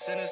Daily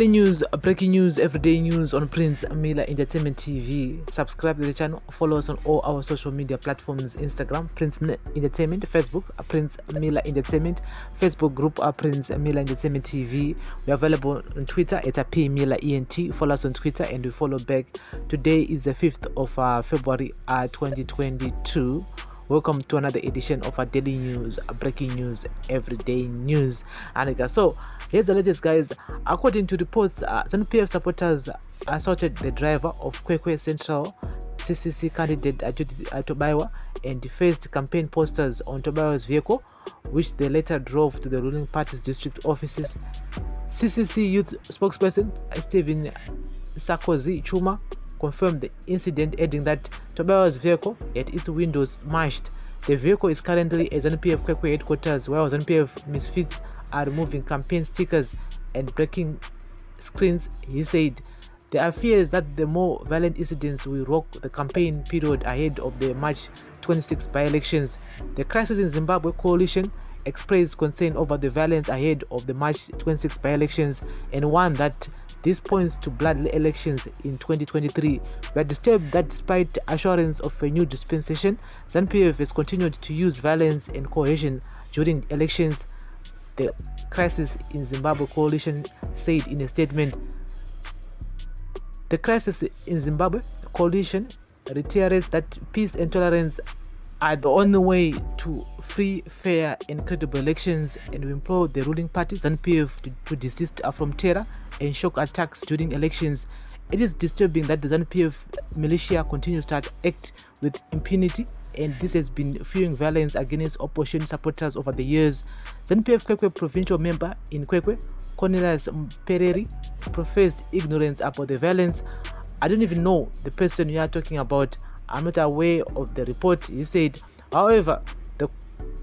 news, breaking news, everyday news on Prince Miller Entertainment TV. Subscribe to the channel, follow us on all our social media platforms: Instagram, Prince Miller Entertainment; Facebook, Prince Miller Entertainment; Facebook group, Prince Miller Entertainment TV. We're available on Twitter at P Miller ENT. Follow us on Twitter and we follow back. Today is the 5th of February 2022. Welcome to another edition of our daily news, breaking news, everyday news. And so here's the latest, guys. According to reports, Zanu Pf supporters assaulted the driver of Kwekwe Central CCC candidate Tobiwa and defaced campaign posters on Tobiwa's vehicle, which they later drove to the ruling party's district offices. CCC youth spokesperson Stephen Sarkozy Chuma confirmed the incident, adding that Tobiwa's vehicle had its windows smashed. The vehicle is currently at Zanu Pf Kwekwe headquarters, while Zanu Pf misfits are removing campaign stickers and breaking screens. He said there are fears that the more violent incidents will rock the campaign period ahead of the March 26 by-elections. The Crisis in Zimbabwe coalition expressed concern over the violence ahead of the March 26 by-elections and warned that this points to bloody elections in 2023. We are disturbed that despite assurance of a new dispensation, Zanu Pf has continued to use violence and coercion during elections, the Crisis in Zimbabwe coalition said in a statement. The Crisis in Zimbabwe coalition reiterates that peace and tolerance are the only way to free, fair and credible elections, and we implore the ruling party Zanu Pf to desist from terror and shock attacks during elections. It is disturbing that the Zanu Pf militia continues to act with impunity, and this has been fueling violence against opposition supporters over the years. Zanu Pf Kwekwe provincial member in Kwekwe, Cornelius Mpereri, professed ignorance about the violence. I don't even know the person you are talking about. I'm not aware of the report, he said. However, the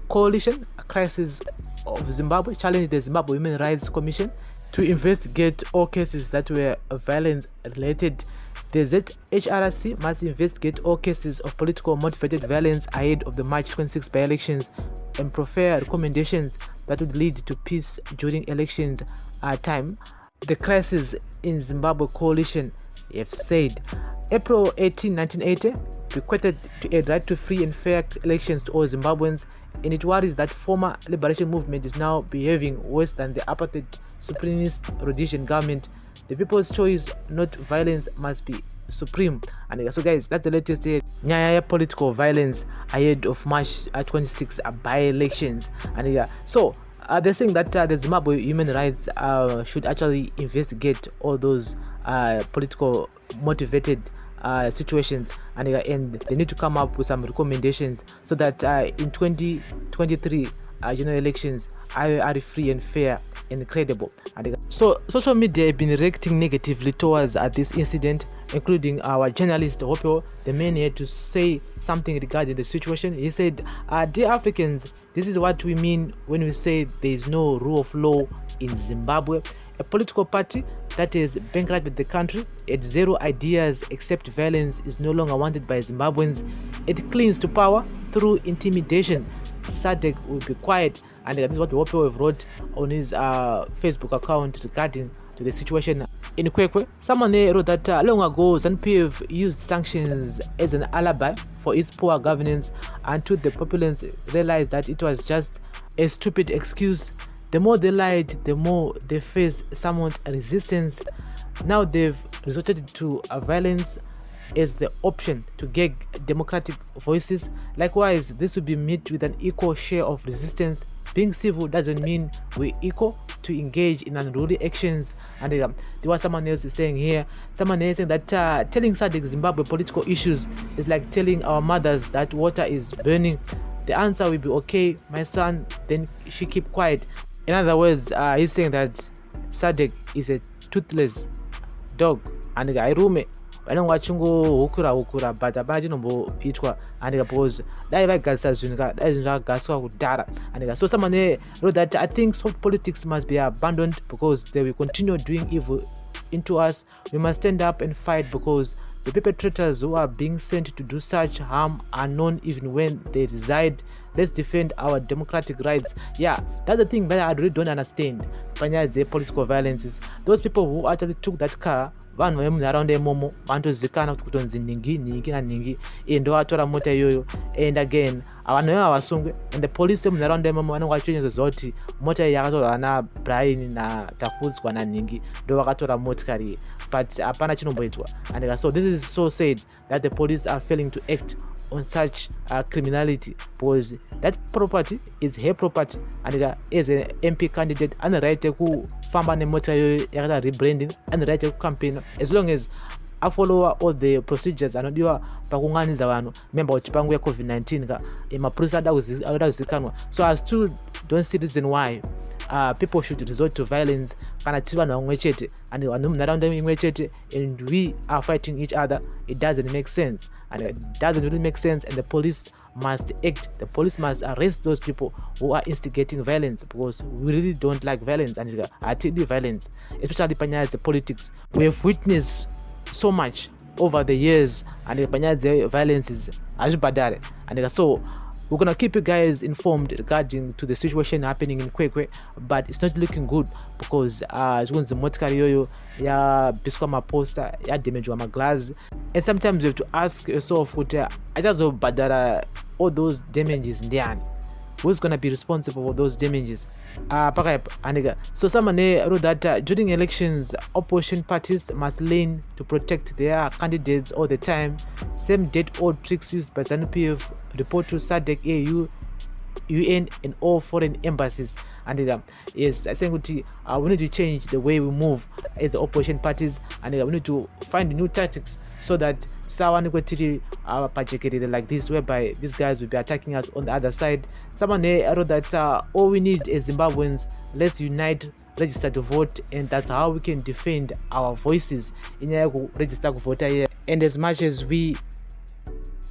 coalition Crisis of Zimbabwe challenged the Zimbabwe Human Rights Commission to investigate all cases that were violence related. The ZHRC must investigate all cases of political motivated violence ahead of the March 26 by-elections and prefer recommendations that would lead to peace during elections time. The Crisis in Zimbabwe coalition have said. April 18, 1980 bequeathed to a right to free and fair elections to all Zimbabweans, and it worries that former liberation movement is now behaving worse than the apartheid supremacist Rhodesian government. The people's choice, not violence, must be supreme. And so, guys, that's the latest Nyaya political violence ahead of March 26 by-elections. And so they're saying that the Zimbabwe human rights should actually investigate all those political motivated situations, and they need to come up with some recommendations so that in 2023 general elections are free and fair and credible. And so social media have been reacting negatively towards this incident, including our journalist Hope, the man here, to say something regarding the situation. He said, dear Africans, this is what we mean when we say there is no rule of law in Zimbabwe. A political party that has bankrupted the country, at zero ideas except violence, is no longer wanted by Zimbabweans. It clings to power through intimidation. SADC will be quiet. And this is what Hope wrote on his Facebook account regarding to the situation in Kwekwe. Someone there wrote that long ago Zanu Pf used sanctions as an alibi for its poor governance until the populace realized that it was just a stupid excuse. The more they lied, the more they faced somewhat resistance. Now they've resorted to violence as the option to gag democratic voices. Likewise, this will be met with an equal share of resistance. Being civil doesn't mean we're equal to engage in unruly actions. And there was someone else saying here, someone else saying that telling SADC Zimbabwe political issues is like telling our mothers that water is burning. The answer will be okay, my son, then she keep quiet. In other words, he's saying that SADC is a toothless dog, and airume vanenge vachingouhukura but hapana chinomboitwa, and because dai vaigadzisa zvinhu dai zvinhu zvakagadziswa kudhara. And so someone wrote that I think soft politics must be abandoned because they will continue doing evil into us. We must stand up and fight because the perpetrators who are being sent to do such harm are known even when they reside. Let's defend our democratic rights. Yeah, that's the thing that I really don't understand. The political violences. Those people who actually took that car, vanhu vemunharaunda imomo vanotozikana kuti kutonzi ningi na ningi ndo vatora mota iyoyo, and again vanhu havasungwe, and the police vemunharaunda imomo vanenge vachitonyatsoziva kuti mota iyi yakatorwa na Brian natafudzwa naningi ndo vakatora motikari iyi, but hapana chinomboitwa. And so this is so sad that the police are failing to act on such criminality, because that property is her property, and as an MP candidate ane right yekufamba nemota iyoyo yakata rebranding, ane right yekucampaign as long as I follow all the procedures anodiwa pakuunganidza vanhu. Remember kuti panguva COVID-19 mapurisa ada kuzikanwa, so I still don't see reason why people should resort to violence kana tiri vanhu vamwe chete and vanhu munharaunda imwe chete and we are fighting each other. It doesn't make sense, and it doesn't really make sense, and the police must act. The police must arrest those people who are instigating violence, because we really don't like violence, and the violence, especially panyaya politics. We have witnessed so much over the years, and panyaya violence is azvibhadhare, and so we're gonna keep you guys informed regarding to the situation happening in Kwekwe, but it's not looking good because zvikunzi motikari iyoyo yabviswa maposter, yadamejwa maglass, and sometimes you have to ask yourself kuti achazobhadhara all those damages ndiani? Who's gonna be responsible for those damages? So someone wrote that during elections, opposition parties must learn to protect their candidates all the time. Same dead-old tricks used by Zanu Pf report to SADC, AU, UN, and all foreign embassies. And yes, I think we need to change the way we move as the opposition parties, and we need to find new tactics so that someone like this, whereby these guys will be attacking us on the other side. Someone wrote that all we need is Zimbabweans, let's unite, register to vote, and that's how we can defend our voices in register to vote here. And as much as we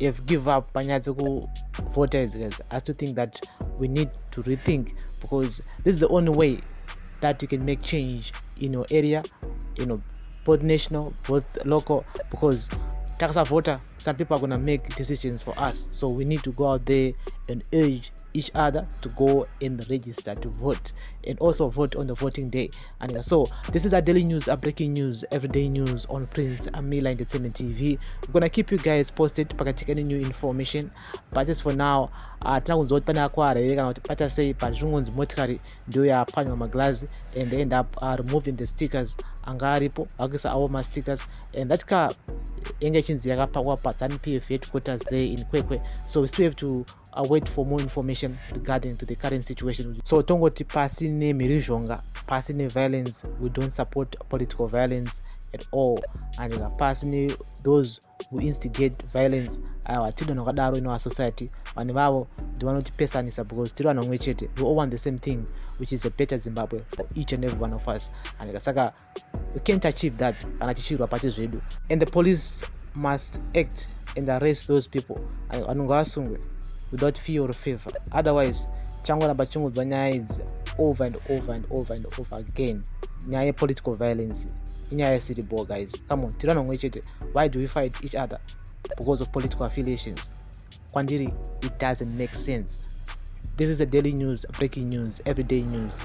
have give up voters, guys, I still think that we need to rethink, because this is the only way that you can make change in your area, both national, both local, because Takasa voter, some people are going to make decisions for us, so we need to go out there and urge each other to go and register to vote, and also vote on the voting day. And so this is our daily news, our breaking news, everyday news on Prince Amila Entertainment TV. We're gonna keep you guys posted pakati any new information, but as for now tinakunzoti pana kware kana kuti pata sei pazvungonzi motikari ndio yapanywa maglass, and they end up removing the stickers anga aripo akuisa awo ma stickers, and that car engagement yakapakwa pa Zanu Pf headquarters there in Kwekwe. So we still have to wait for more information regarding to the current situation. So tongoti pasine mirizhonga, pasine violence, we don't support political violence at all, and pasine those who instigate violence tiri nokadaro in our society, vanhu vavo ndivanotipesanisa, because tiri vanhu vamwe chete. We all want the same thing, which is a better Zimbabwe for each and every one of us, and saka we can't achieve that kana tichirwa pati zvedu, and the police must act and arrest those people vanongavasungwe without fear or favor. Otherwise changoramba chingobva nyaya idzi over and over and over and over again. Nyaya yepolitical violence inyaya yesiribo, guys. Come on, tiri vanhu vamwe chete. Why do we fight each other because of political affiliations? Kwandiri, it doesn't make sense. This is a daily news, breaking news, everyday news.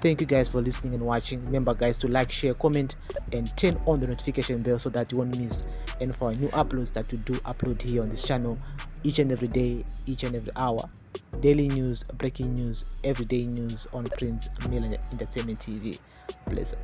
Thank you guys for listening and watching. Remember, guys, to like, share, comment, and turn on the notification bell so that you won't miss any for new uploads that we do upload here on this channel each and every day, each and every hour. Daily news, breaking news, everyday news on Prince Amila Entertainment TV. Pleasure.